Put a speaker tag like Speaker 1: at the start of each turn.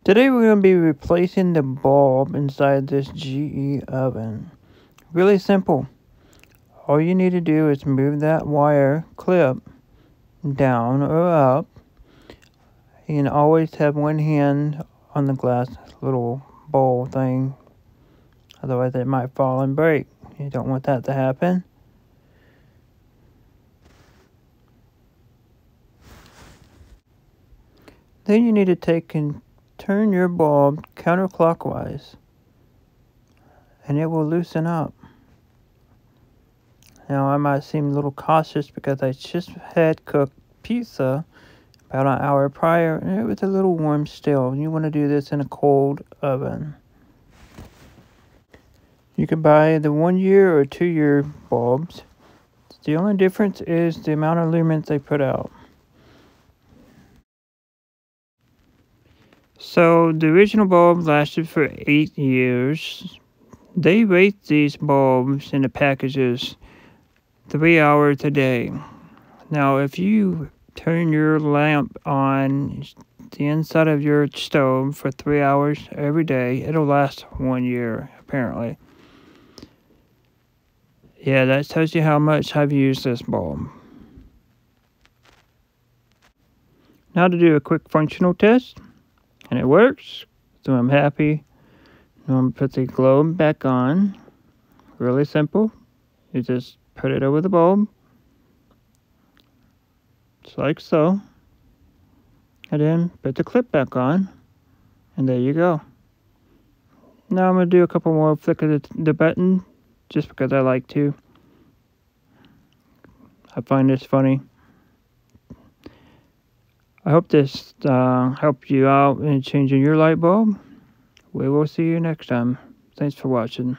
Speaker 1: Today we're going to be replacing the bulb inside this GE oven. Really simple. All you need to do is move that wire clip down or up. You can always have one hand on the glass little bowl thing. Otherwise it might fall and break. You don't want that to happen. Then you need to take and turn your bulb counterclockwise, and it will loosen up. Now I might seem a little cautious because I just had cooked pizza about an hour prior and it was a little warm still. You want to do this in a cold oven. You can buy the 1 year or 2 year bulbs. The only difference is the amount of lumens they put out. So the original bulb lasted for 8 years. They rate these bulbs in the packages 3 hours a day. Now if you turn your lamp on the inside of your stove for 3 hours every day, it'll last 1 year apparently. Yeah, that tells you how much I've used this bulb. Now to do a quick functional test. And it works, so I'm happy. Now I'm going to put the globe back on. Really simple. You just put it over the bulb. Just like so. And then put the clip back on. And there you go. Now I'm going to do a couple more flick of the button. Just because I like to. I find this funny. I hope this helped you out in changing your light bulb. We will see you next time. Thanks for watching.